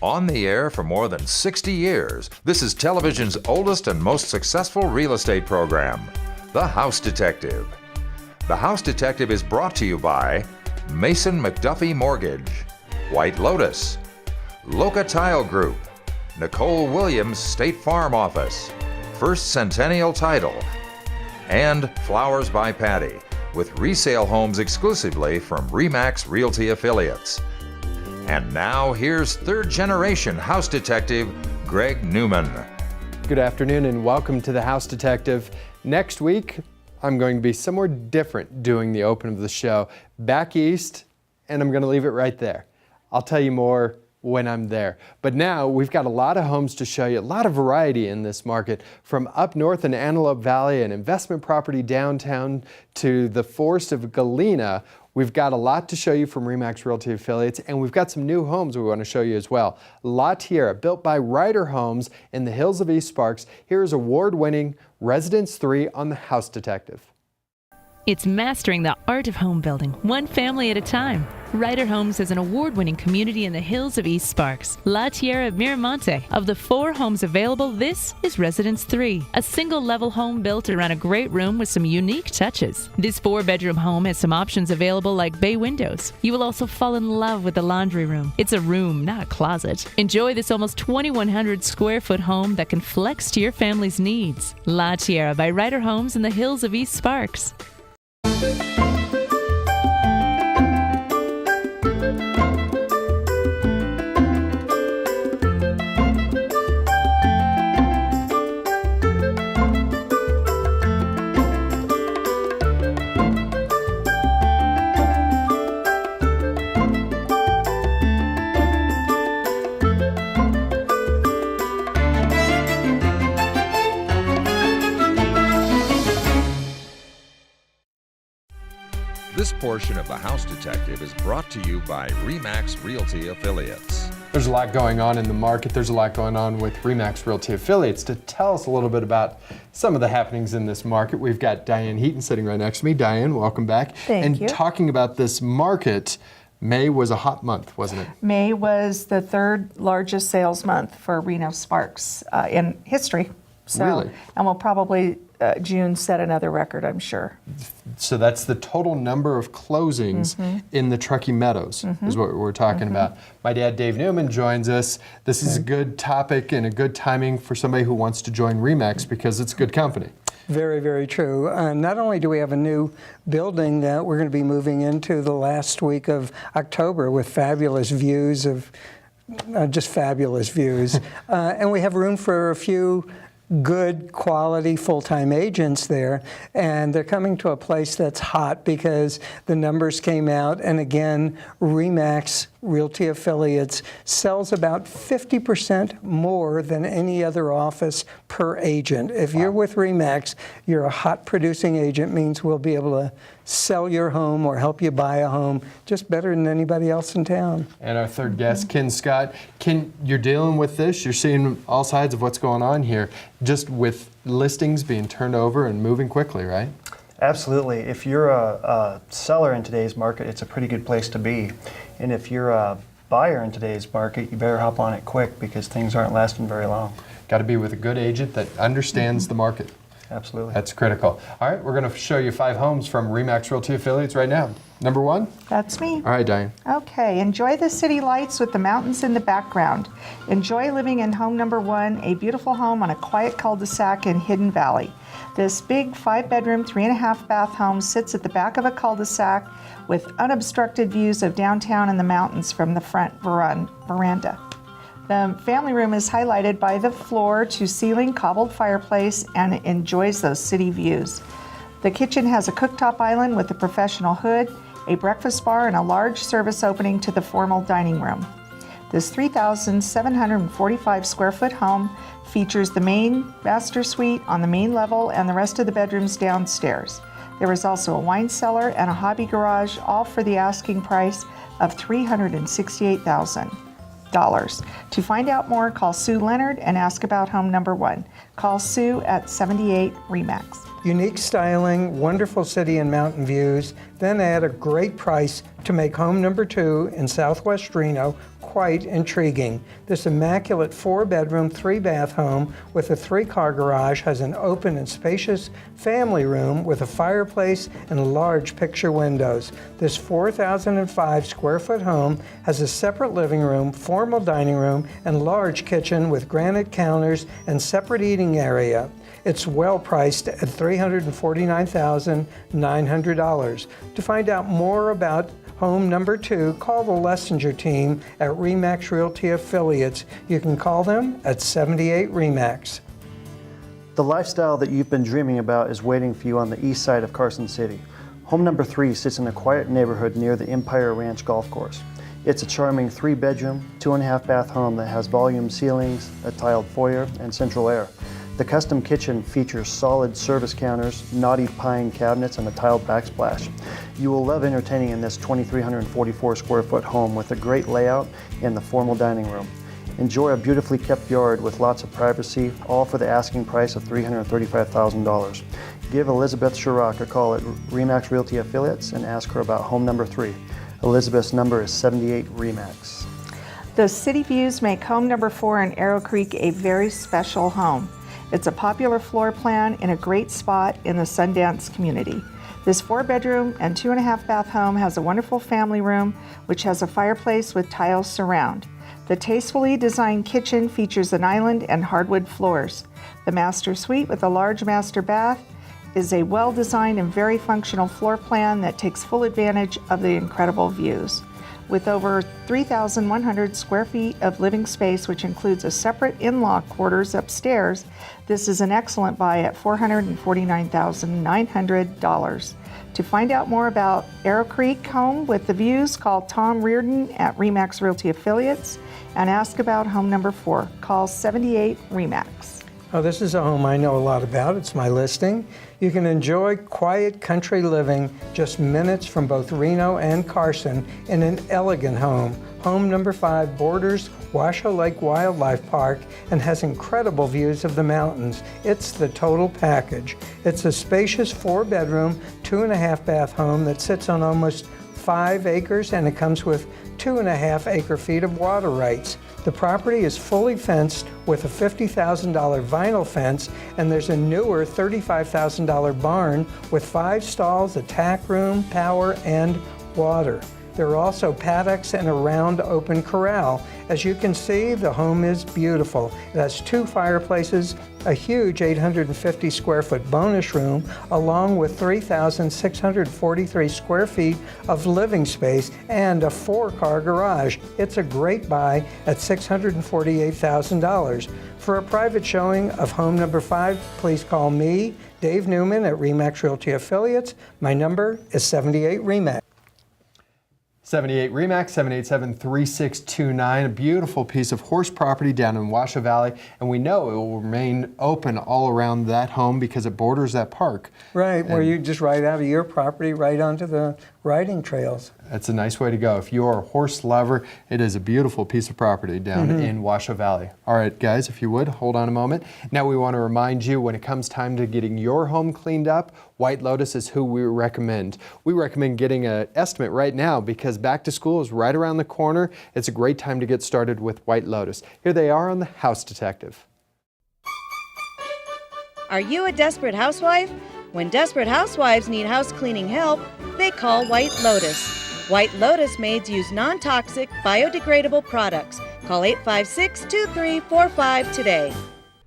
On the air for more than 60 years, this is television's oldest and most successful real estate program, The House Detective. The House Detective is brought to you by Mason McDuffie Mortgage, White Lotus, Loca Tile Group, Nicole Williams State Farm Office, First Centennial Title, and Flowers by Patty, with resale homes exclusively from RE/MAX Realty affiliates. And now here's third-generation House Detective Greg Newman. Good afternoon and welcome to the House Detective. Next week, I'm going to be somewhere different doing the open of the show. Back east, and I'm going to leave it right there. I'll tell you more when I'm there. But now we've got a lot of homes to show you, a lot of variety in this market, from up north in Antelope Valley, an investment property downtown, to the forest of Galena. We've got a lot to show you from RE/MAX Realty affiliates, and we've got some new homes we want to show you as well. La Tierra, built by Ryder Homes in the hills of East Sparks. Here's award-winning Residence 3 on the House Detective. It's mastering the art of home building, one family at a time. Ryder Homes is an award-winning community in the hills of East Sparks. La Tierra Miramonte. Of the 4 homes available, this is Residence 3, a single-level home built around a great room with some unique touches. This 4-bedroom home has some options available like bay windows. You will also fall in love with the laundry room. It's a room, not a closet. Enjoy this almost 2,100 square foot home that can flex to your family's needs. La Tierra by Ryder Homes in the hills of East Sparks. This portion of the House Detective is brought to you by RE/MAX Realty affiliates. There's a lot going on in the market. There's a lot going on with RE/MAX Realty affiliates. To tell us a little bit about some of the happenings in this market, we've got Diane Heaton sitting right next to me. Diane, welcome back. Thank you. Talking about this market, May was a hot month, wasn't it? May was the 3rd largest sales month for Reno Sparks in history. So, really? And we'll probably June set another record, I'm sure. So that's the total number of closings in the Truckee Meadows is what we're talking about. My dad, Dave Newman, joins us. This is a good topic and a good timing for somebody who wants to join RE/MAX because it's good company. Very, very true. Not only do we have a new building that we're going to be moving into the last week of October with fabulous views of, just fabulous views, and we have room for a few good quality full-time agents there, and they're coming to a place that's hot because the numbers came out, and again, RE/MAX Realty affiliates sells about 50% more than any other office per agent. If you're with RE/MAX, you're a hot producing agent, means we'll be able to sell your home or help you buy a home just better than anybody else in town. And our third guest, Ken Scott. Ken, you're dealing with this. You're seeing all sides of what's going on here, just with listings being turned over and moving quickly, right? Absolutely. If you're a seller in today's market, it's a pretty good place to be. And if you're a buyer in today's market, you better hop on it quick because things aren't lasting very long. Got to be with a good agent that understands the market. Absolutely. That's critical. All right, we're going to show you 5 homes from RE/MAX Realty affiliates right now. Number 1? That's me. All right, Diane. Okay, enjoy the city lights with the mountains in the background. Enjoy living in home number 1, a beautiful home on a quiet cul-de-sac in Hidden Valley. This big 5-bedroom, 3.5-bath home sits at the back of a cul-de-sac with unobstructed views of downtown and the mountains from the front veranda. The family room is highlighted by the floor-to-ceiling cobbled fireplace and it enjoys those city views. The kitchen has a cooktop island with a professional hood, a breakfast bar, and a large service opening to the formal dining room. This 3,745 square foot home features the main master suite on the main level and the rest of the bedrooms downstairs. There is also a wine cellar and a hobby garage, all for the asking price of $368,000. To find out more, call Sue Leonard and ask about home number 1. Call Sue at 78 RE/MAX. Unique styling, wonderful city and mountain views, then at a great price, to make home number 2 in Southwest Reno quite intriguing. This immaculate 4-bedroom, 3-bath home with a 3-car garage has an open and spacious family room with a fireplace and large picture windows. This 4,005 square foot home has a separate living room, formal dining room, and large kitchen with granite counters and separate eating area. It's well priced at $349,900. To find out more about home number 2, call the Lessinger team at RE/MAX Realty Affiliates. You can call them at 78 RE/MAX. The lifestyle that you've been dreaming about is waiting for you on the east side of Carson City. Home number 3 sits in a quiet neighborhood near the Empire Ranch Golf Course. It's a charming 3-bedroom, 2.5-bath home that has volume ceilings, a tiled foyer, and central air. The custom kitchen features solid service counters, knotty pine cabinets, and a tiled backsplash. You will love entertaining in this 2,344 square foot home with a great layout and the formal dining room. Enjoy a beautifully kept yard with lots of privacy, all for the asking price of $335,000. Give Elizabeth Chirac a call at RE/MAX Realty Affiliates and ask her about home number 3. Elizabeth's number is 78 RE/MAX. The city views make home number 4 in Arrow Creek a very special home. It's a popular floor plan in a great spot in the Sundance community. This 4-bedroom and 2.5-bath home has a wonderful family room, which has a fireplace with tile surround. The tastefully designed kitchen features an island and hardwood floors. The master suite with a large master bath is a well-designed and very functional floor plan that takes full advantage of the incredible views. With over 3,100 square feet of living space, which includes a separate in-law quarters upstairs, this is an excellent buy at $449,900. To find out more about Arrow Creek home with the views, call Tom Reardon at RE/MAX Realty Affiliates and ask about home number 4. Call 78 RE/MAX. Oh, this is a home I know a lot about. It's my listing. You can enjoy quiet country living just minutes from both Reno and Carson in an elegant home. Home number 5 borders Washoe Lake Wildlife Park and has incredible views of the mountains. It's the total package. It's a spacious 4-bedroom, 2.5-bath home that sits on almost 5 acres, and it comes with 2.5 acre-feet of water rights. The property is fully fenced with a $50,000 vinyl fence, and there's a newer $35,000 barn with 5 stalls, a tack room, power, and water. There are also paddocks and a round open corral. As you can see, the home is beautiful. It has 2 fireplaces, a huge 850 square foot bonus room, along with 3,643 square feet of living space and a 4-car garage. It's a great buy at $648,000. For a private showing of home number 5, please call me, Dave Newman at RE/MAX Realty Affiliates. My number is 78 RE/MAX. 78 RE/MAX, 787-3629, a beautiful piece of horse property down in Washoe Valley, and we know it will remain open all around that home because it borders that park. Right, where you just ride out of your property right onto the riding trails. That's a nice way to go. If you're a horse lover, it is a beautiful piece of property down in Washoe Valley. All right, guys, if you would, hold on a moment. Now we want to remind you, when it comes time to getting your home cleaned up, White Lotus is who we recommend. We recommend getting an estimate right now because back to school is right around the corner. It's a great time to get started with White Lotus. Here they are on The House Detective. Are you a desperate housewife? When desperate housewives need house cleaning help, they call White Lotus. White Lotus maids use non-toxic, biodegradable products. Call 856-2345 today.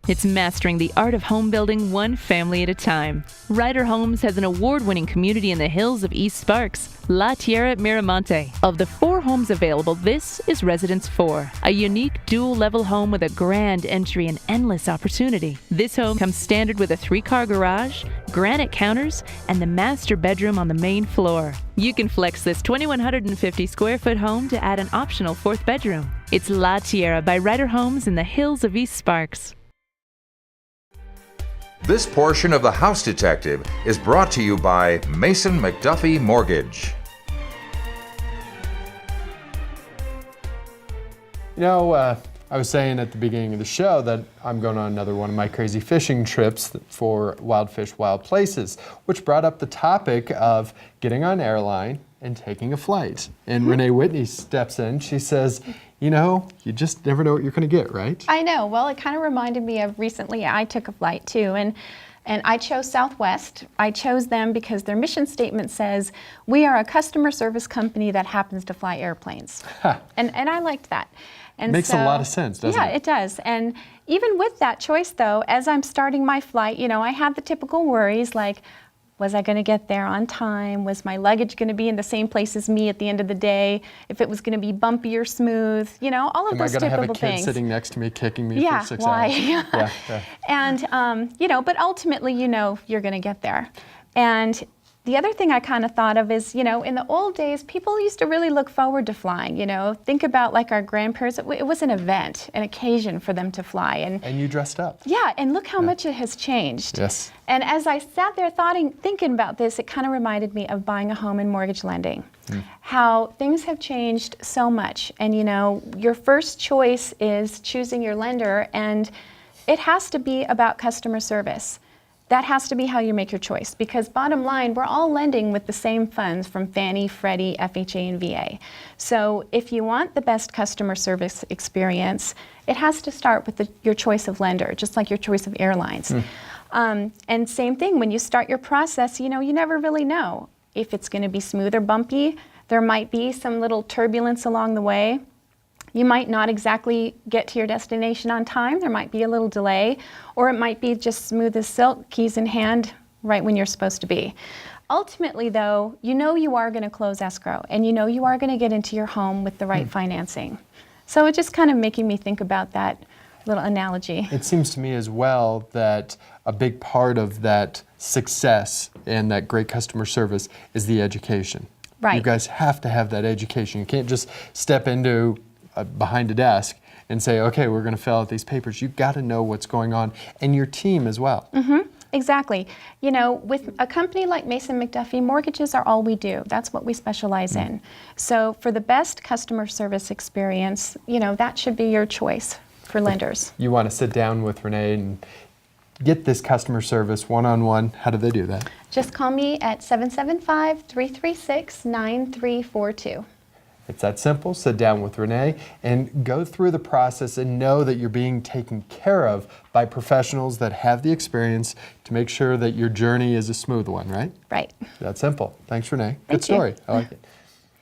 It's mastering the art of home building one family at a time. Ryder Homes has an award-winning community in the hills of East Sparks, La Tierra at Miramonte. Of the 4 homes available, this is Residence 4, a unique dual-level home with a grand entry and endless opportunity. This home comes standard with a 3-car garage, granite counters, and the master bedroom on the main floor. You can flex this 2,150 square foot home to add an optional 4th bedroom. It's La Tierra by Ryder Homes in the hills of East Sparks. This portion of The House Detective is brought to you by Mason McDuffie Mortgage. You know, I was saying at the beginning of the show that I'm going on another one of my crazy fishing trips for Wild Fish, Wild Places, which brought up the topic of getting on airline and taking a flight. And Renee Whitney steps in. She says, you know, you just never know what you're going to get, right? I know. Well, it kind of reminded me of recently I took a flight too, and I chose Southwest. I chose them because their mission statement says, we are a customer service company that happens to fly airplanes. And I liked that. And Makes a lot of sense, doesn't it? Yeah, it does. And even with that choice though, as I'm starting my flight, you know, I had the typical worries like, was I going to get there on time? Was my luggage going to be in the same place as me at the end of the day? If it was going to be bumpy or smooth, you know, all of those typical things. Am I going to have a kid sitting next to me kicking me for 6 why? hours? Yeah. And, you know, but ultimately, you know, you're going to get there. And the other thing I kind of thought of is, you know, in the old days, people used to really look forward to flying, you know. Think about like our grandparents. It was an event, an occasion for them to fly. And you dressed up. Yeah, and look how much it has changed. Yes. And as I sat there thinking about this, it kind of reminded me of buying a home and mortgage lending. How things have changed so much. And, you know, your first choice is choosing your lender, and it has to be about customer service. That has to be how you make your choice, because bottom line, we're all lending with the same funds from Fannie, Freddie, FHA, and VA. So if you want the best customer service experience, it has to start with your choice of lender, just like your choice of airlines. And same thing, when you start your process, you know, you never really know if it's going to be smooth or bumpy. There might be some little turbulence along the way. You might not exactly get to your destination on time. There might be a little delay, or it might be just smooth as silk, keys in hand, right when you're supposed to be. Ultimately, though, you know you are going to close escrow, and you know you are going to get into your home with the right financing. So it's just kind of making me think about that little analogy. It seems to me as well that a big part of that success and that great customer service is the education. Right. You guys have to have that education. You can't just step into behind a desk and say, okay, we're going to fill out these papers. You've got to know what's going on, and your team as well. Exactly. You know, with a company like Mason McDuffie, mortgages are all we do. That's what we specialize in. So for the best customer service experience, you know, that should be your choice for lenders. You want to sit down with Renee and get this customer service one-on-one. How do they do that? Just call me at 775-336-9342. It's that simple. Sit down with Renee and go through the process and know that you're being taken care of by professionals that have the experience to make sure that your journey is a smooth one, right? Right. That's simple. Thanks, Renee. Thank Good story. I like it.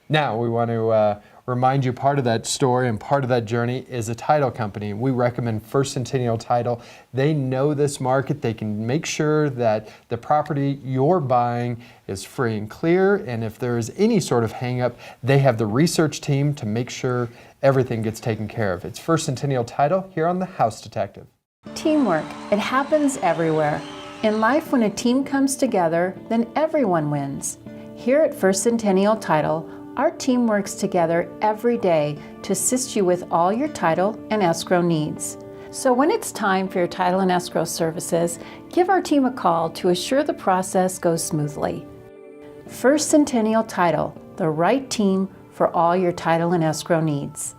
Now, we want to remind you part of that story and part of that journey is a title company. We recommend First Centennial Title. They know this market. They can make sure that the property you're buying is free and clear, and if there is any sort of hang-up, they have the research team to make sure everything gets taken care of. It's First Centennial Title here on The House Detective. Teamwork. It happens everywhere. In life, when a team comes together, then everyone wins. Here at First Centennial Title, our team works together every day to assist you with all your title and escrow needs. So when it's time for your title and escrow services, give our team a call to assure the process goes smoothly. First Centennial Title, the right team for all your title and escrow needs.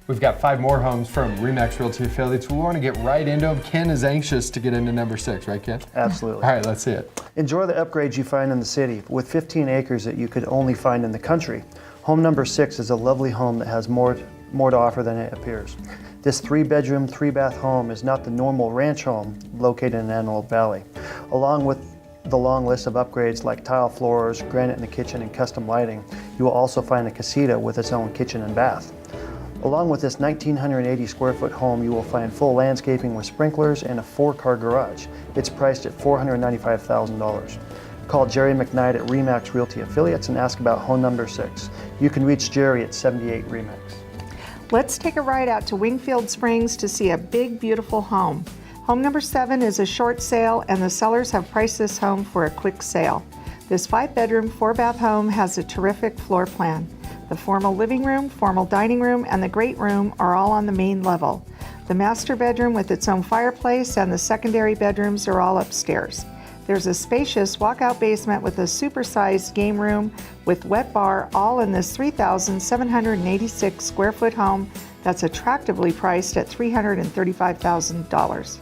We've got 5 more homes from RE/MAX Realty Affiliates. We want to get right into them. Ken is anxious to get into number 6, right, Ken? Absolutely. All right, let's see it. Enjoy the upgrades you find in the city. With 15 acres that you could only find in the country, home number 6 is a lovely home that has more to offer than it appears. This 3-bedroom, 3-bath home is not the normal ranch home located in Antelope Valley. Along with the long list of upgrades like tile floors, granite in the kitchen, and custom lighting, you will also find a casita with its own kitchen and bath. Along with this 1,980 square foot home, you will find full landscaping with sprinklers and a 4-car garage. It's priced at $495,000. Call Jerry McKnight at RE/MAX Realty Affiliates and ask about home number 6. You can reach Jerry at 78 RE/MAX. Let's take a ride out to Wingfield Springs to see a big, beautiful home. Home number 7 is a short sale, and the sellers have priced this home for a quick sale. This 5-bedroom, 4-bath home has a terrific floor plan. The formal living room, formal dining room, and the great room are all on the main level. The master bedroom with its own fireplace and the secondary bedrooms are all upstairs. There's a spacious walkout basement with a supersized game room with wet bar, all in this 3,786 square foot home that's attractively priced at $335,000.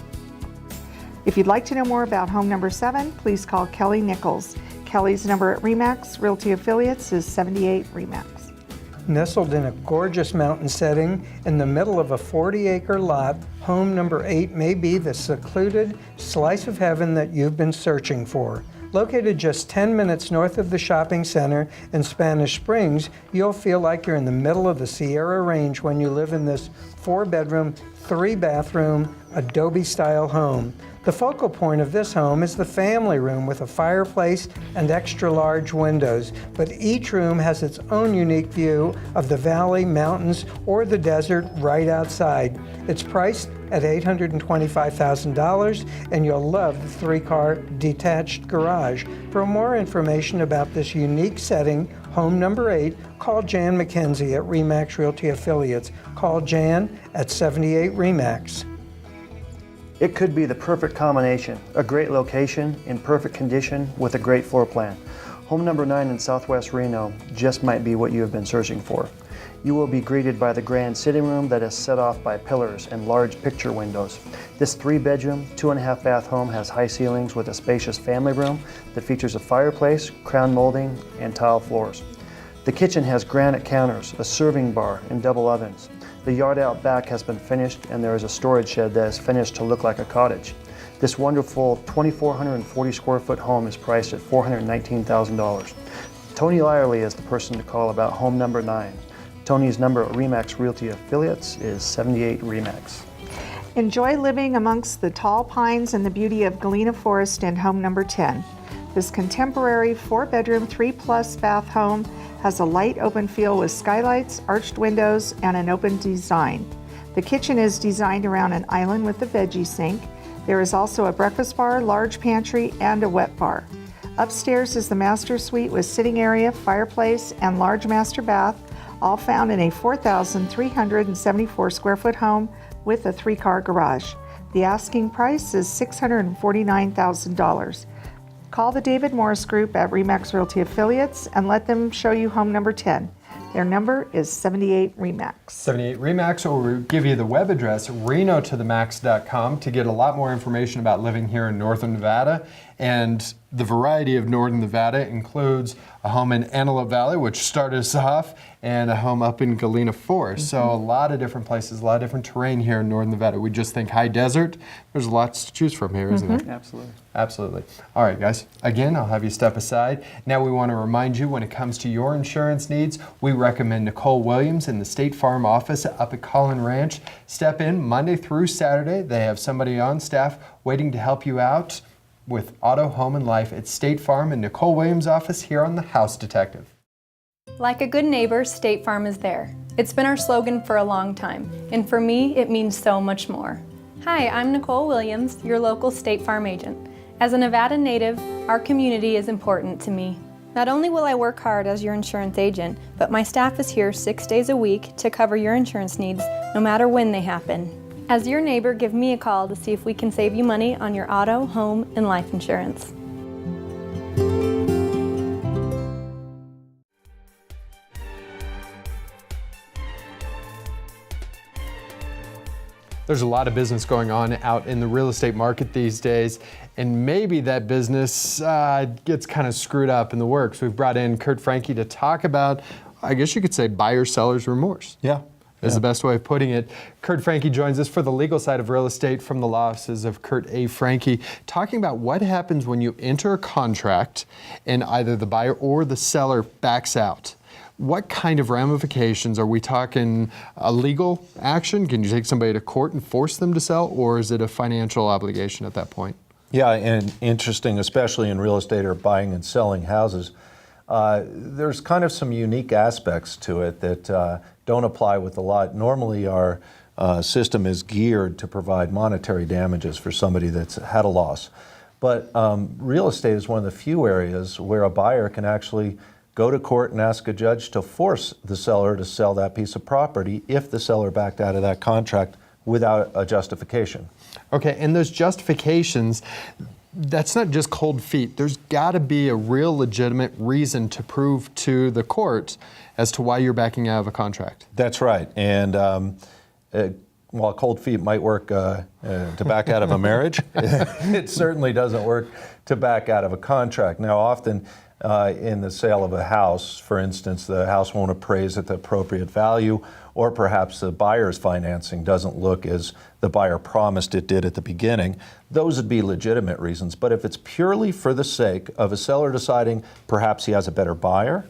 If you'd like to know more about home number 7, please call Kelly Nichols. Kelly's number at RE/MAX Realty Affiliates is 78 RE/MAX. Nestled in a gorgeous mountain setting in the middle of a 40-acre lot, home number 8 may be the secluded slice of heaven that you've been searching for. Located just 10 minutes north of the shopping center in Spanish Springs, you'll feel like you're in the middle of the Sierra Range when you live in this 4-bedroom, 3-bathroom, adobe-style home. The focal point of this home is the family room with a fireplace and extra-large windows, but each room has its own unique view of the valley, mountains, or the desert right outside. It's priced at $825,000, and you'll love the 3-car detached garage. For more information about this unique setting, home number 8, call Jan McKenzie at RE/MAX Realty Affiliates. Call Jan at 78 RE/MAX. It could be the perfect combination, a great location, in perfect condition, with a great floor plan. Home number 9 in Southwest Reno just might be what you have been searching for. You will be greeted by the grand sitting room that is set off by pillars and large picture windows. This 3-bedroom, 2.5-bath home has high ceilings with a spacious family room that features a fireplace, crown molding, and tile floors. The kitchen has granite counters, a serving bar, and double ovens. The yard out back has been finished, and there is a storage shed that is finished to look like a cottage. This wonderful 2,440 square foot home is priced at $419,000. Tony Lyerly is the person to call about home number 9. Tony's number at RE/MAX Realty Affiliates is 78 RE/MAX. Enjoy living amongst the tall pines and the beauty of Galena Forest in home number 10. This contemporary 4-bedroom, 3+ bath home has a light open feel with skylights, arched windows, and an open design. The kitchen is designed around an island with a veggie sink. There is also a breakfast bar, large pantry, and a wet bar. Upstairs is the master suite with sitting area, fireplace, and large master bath, all found in a 4,374 square foot home with a 3-car garage. The asking price is $649,000. Call the David Morris Group at RE/MAX Realty Affiliates and let them show you home number 10. Their number is 78 RE/MAX. 78 RE/MAX, or we'll give you the web address, renotothemax.com, to get a lot more information about living here in Northern Nevada. And the variety of Northern Nevada includes a home in Antelope Valley, which started us off, and a home up in Galena Forest. So a lot of different places, a lot of different terrain here in Northern Nevada. We just think high desert. There's lots to choose from here, isn't there? Absolutely. Absolutely. All right, guys. Again, I'll have you step aside. Now we want to remind you, when it comes to your insurance needs, we recommend Nicole Williams in the State Farm office up at Collin Ranch. Step in Monday through Saturday. They have somebody on staff waiting to help you out with auto, home, and life at State Farm and Nicole Williams' office here on The House Detective. Like a good neighbor, State Farm is there. It's been our slogan for a long time, and for me, it means so much more. Hi, I'm Nicole Williams, your local State Farm agent. As a Nevada native, our community is important to me. Not only will I work hard as your insurance agent, but my staff is here 6 days a week to cover your insurance needs, no matter when they happen. As your neighbor, give me a call to see if we can save you money on your auto, home, and life insurance. There's a lot of business going on out in the real estate market these days, and maybe that business gets kind of screwed up in the works. We've brought in Kurt Franke to talk about, I guess you could say, buyer-seller's remorse. Yeah. Is the best way of putting it. Kurt Franke joins us for the legal side of real estate from the law offices of Kurt A. Franke, talking about what happens when you enter a contract and either the buyer or the seller backs out. What kind of ramifications? Are we talking a legal action? Can you take somebody to court and force them to sell, or is it a financial obligation at that point? Yeah, and interesting, especially in real estate or buying and selling houses, there's kind of some unique aspects to it that don't apply with the law. Normally our system is geared to provide monetary damages for somebody that's had a loss. But real estate is one of the few areas where a buyer can actually go to court and ask a judge to force the seller to sell that piece of property if the seller backed out of that contract without a justification. Okay, and those justifications, that's not just cold feet. There's got to be a real legitimate reason to prove to the courts as to why you're backing out of a contract. That's right. And while cold feet might work to back out of a marriage, it certainly doesn't work to back out of a contract. Now, often in the sale of a house, for instance, the house won't appraise at the appropriate value, or perhaps the buyer's financing doesn't look as the buyer promised it did at the beginning. Those would be legitimate reasons. But if it's purely for the sake of a seller deciding perhaps he has a better buyer,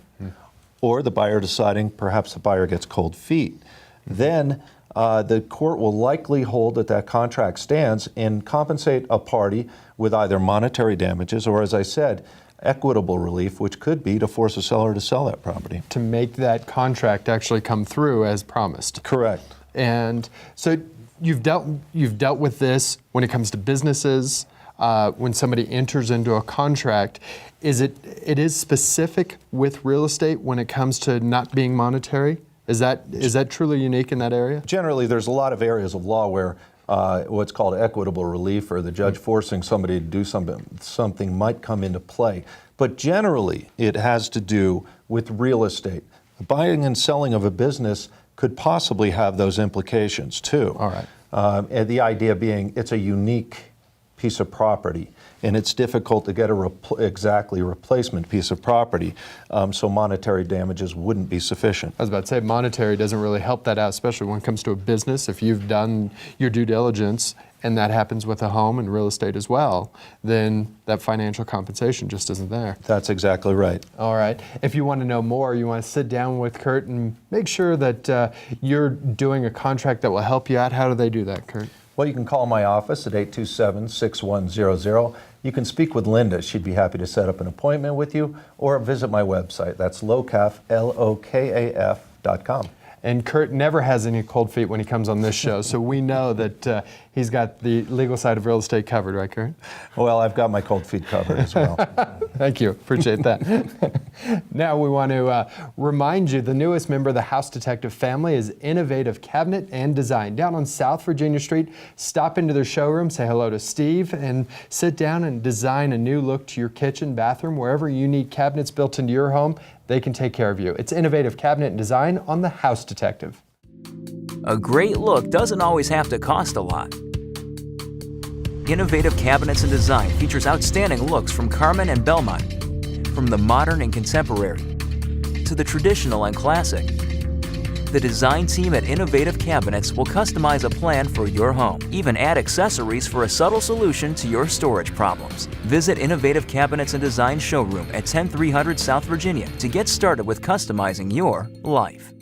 or the buyer deciding perhaps the buyer gets cold feet, then the court will likely hold that that contract stands and compensate a party with either monetary damages or, as I said, equitable relief, which could be to force a seller to sell that property. To make that contract actually come through as promised. Correct. And so you've dealt with this when it comes to businesses, when somebody enters into a contract. It is specific with real estate when it comes to not being monetary? Is that truly unique in that area? Generally, there's a lot of areas of law where what's called equitable relief, or the judge forcing somebody to do something might come into play. But generally, it has to do with real estate. The buying and selling of a business could possibly have those implications too. All right. And the idea being it's a unique piece of property, and it's difficult to get a exactly replacement piece of property, so monetary damages wouldn't be sufficient. I was about to say, monetary doesn't really help that out, especially when it comes to a business. If you've done your due diligence, and that happens with a home and real estate as well, then that financial compensation just isn't there. That's exactly right. All right. If you want to know more, you want to sit down with Kurt and make sure that you're doing a contract that will help you out. How do they do that, Kurt? Well, you can call my office at 827-6100. You can speak with Linda. She'd be happy to set up an appointment with you, or visit my website. That's LOKAF, LOKAF.com. And Kurt never has any cold feet when he comes on this show, so we know that he's got the legal side of real estate covered, right, Kurt? Well, I've got my cold feet covered as well. Thank you. Appreciate that. Now we want to remind you the newest member of the House Detective family is Innovative Cabinet and Design. Down on South Virginia Street, stop into their showroom, say hello to Steve, and sit down and design a new look to your kitchen, bathroom, wherever you need cabinets built into your home. They can take care of you. It's Innovative Cabinet and Design on the House Detective. A great look doesn't always have to cost a lot. Innovative Cabinets and Design features outstanding looks from Carmen and Belmont. From the modern and contemporary to the traditional and classic, the design team at Innovative Cabinets will customize a plan for your home, even add accessories for a subtle solution to your storage problems. Visit Innovative Cabinets and Design showroom at 10300 South Virginia to get started with customizing your life.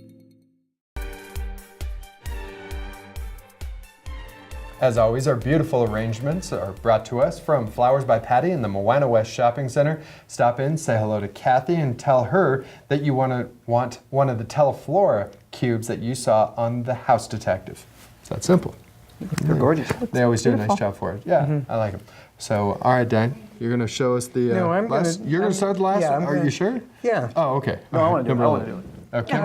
As always, our beautiful arrangements are brought to us from Flowers by Patty in the Moana West Shopping Center. Stop in, say hello to Kathy, and tell her that you want one of the Teleflora cubes that you saw on the House Detective. It's that simple. They're gorgeous. They always do a Beautiful. nice job for it. Yeah, I like them. So, all right, Dan, you're going to show us the No, I'm last. gonna- You're going to start the last yeah, one? I'm Are gonna- you sure? Yeah. Oh, okay. No, I All want to do it. number I want to 11. do it. Okay,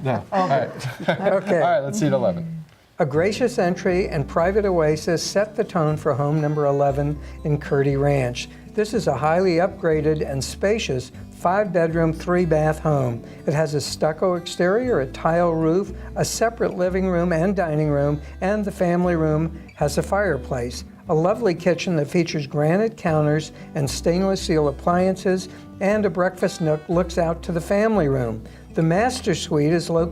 no. All right. Okay. All right, let's see at 11. A gracious entry and private oasis set the tone for home number 11 in Curdy Ranch. This is a highly upgraded and spacious 5-bedroom, 3-bath home. It has a stucco exterior, a tile roof, a separate living room and dining room, and the family room has a fireplace. A lovely kitchen that features granite counters and stainless steel appliances, and a breakfast nook looks out to the family room. The master suite is a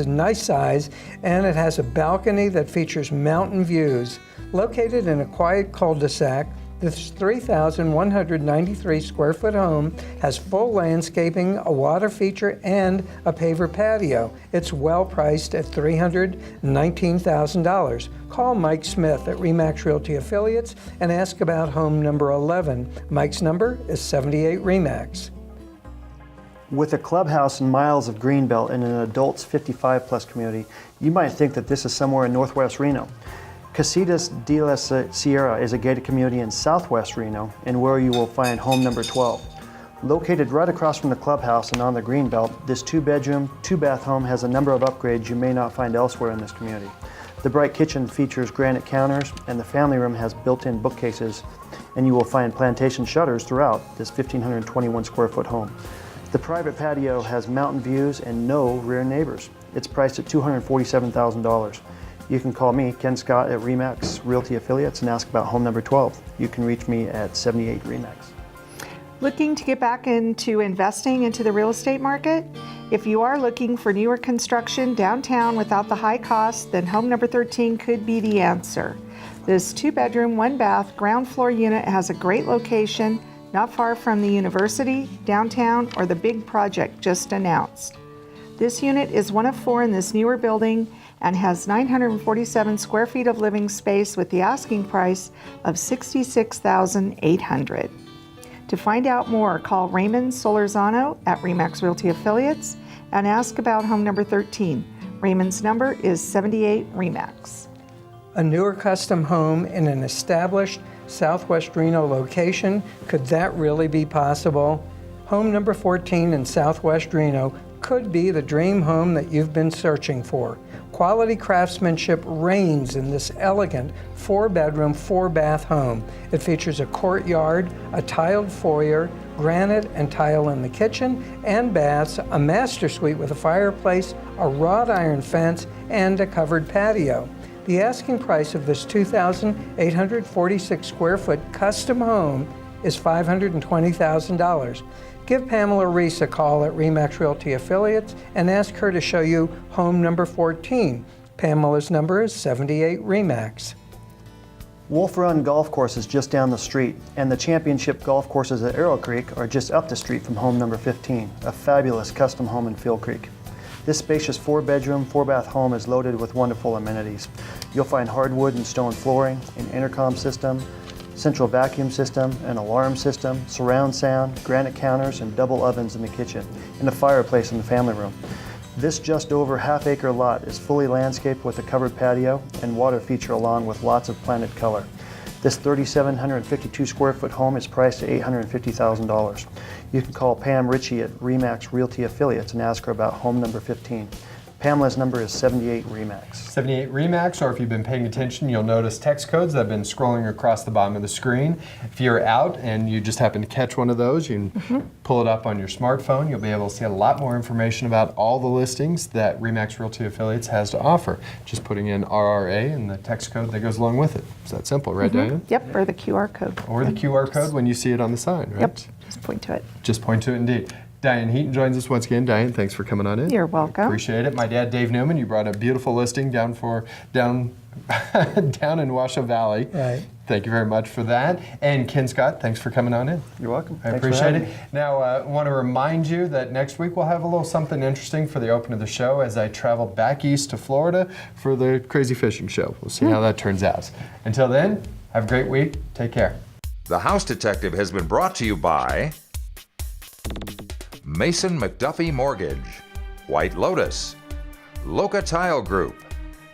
nice size, and it has a balcony that features mountain views. Located in a quiet cul-de-sac, this 3,193 square foot home has full landscaping, a water feature, and a paver patio. It's well priced at $319,000. Call Mike Smith at RE/MAX Realty Affiliates and ask about home number 11. Mike's number is 78 RE/MAX. With a clubhouse and miles of greenbelt in an adults 55-plus community, you might think that this is somewhere in northwest Reno. Casitas de la Sierra is a gated community in southwest Reno, and where you will find home number 12. Located right across from the clubhouse and on the greenbelt, this 2-bedroom, 2-bath home has a number of upgrades you may not find elsewhere in this community. The bright kitchen features granite counters, and the family room has built-in bookcases, and you will find plantation shutters throughout this 1,521 square foot home. The private patio has mountain views and no rear neighbors. It's priced at $247,000. You can call me, Ken Scott, at RE/MAX Realty Affiliates and ask about home number 12. You can reach me at 78 RE/MAX. Looking to get back into investing into the real estate market? If you are looking for newer construction downtown without the high costs, then home number 13 could be the answer. This 2-bedroom, 1-bath, ground floor unit has a great location, not far from the university, downtown, or the big project just announced. This unit is one of 4 in this newer building and has 947 square feet of living space with the asking price of $66,800. To find out more, call Raymond Solorzano at RE/MAX Realty Affiliates and ask about home number 13. Raymond's number is 78 RE/MAX. A newer custom home in an established Southwest Reno location, could that really be possible? Home number 14 in Southwest Reno could be the dream home that you've been searching for. Quality craftsmanship reigns in this elegant 4-bedroom, 4-bath home. It features a courtyard, a tiled foyer, granite and tile in the kitchen and baths, a master suite with a fireplace, a wrought iron fence, and a covered patio. The asking price of this 2,846 square foot custom home is $520,000. Give Pamela Reese a call at RE/MAX Realty Affiliates and ask her to show you home number 14. Pamela's number is 78 RE/MAX. Wolf Run Golf Course is just down the street, and the championship golf courses at Arrow Creek are just up the street from home number 15, a fabulous custom home in Field Creek. This spacious 4-bedroom, 4-bath home is loaded with wonderful amenities. You'll find hardwood and stone flooring, an intercom system, central vacuum system, an alarm system, surround sound, granite counters, and double ovens in the kitchen, and a fireplace in the family room. This just over half-acre lot is fully landscaped with a covered patio and water feature along with lots of planted color. This 3,752 square foot home is priced at $850,000. You can call Pam Ritchie at RE/MAX Realty Affiliates and ask her about home number 15. Pamela's number is 78 RE/MAX. 78 RE/MAX, or if you've been paying attention, you'll notice text codes that have been scrolling across the bottom of the screen. If you're out and you just happen to catch one of those, you can pull it up on your smartphone. You'll be able to see a lot more information about all the listings that RE/MAX Realty Affiliates has to offer. Just putting in RRA and the text code that goes along with it. It's that simple, right, Diane? Yep, or the QR code. Or the QR code when you see it on the sign, right? Yep, just point to it. Just point to it, indeed. Diane Heaton joins us once again. Diane, thanks for coming on in. You're welcome. Appreciate it. My dad, Dave Newman, you brought a beautiful listing down in Washoe Valley. Right. Thank you very much for that. And Ken Scott, thanks for coming on in. You're welcome. I Thanks for appreciate having it. me. Now, I want to remind you that next week we'll have a little something interesting for the open of the show as I travel back east to Florida for the Crazy Fishing Show. We'll see how that turns out. Until then, have a great week. Take care. The House Detective has been brought to you by Mason McDuffie Mortgage, White Lotus, Loca Tile Group,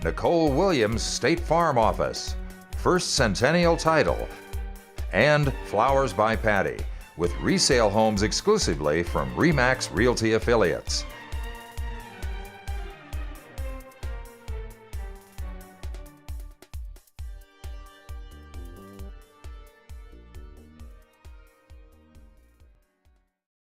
Nicole Williams State Farm Office, First Centennial Title, and Flowers by Patty, with resale homes exclusively from RE/MAX Realty Affiliates.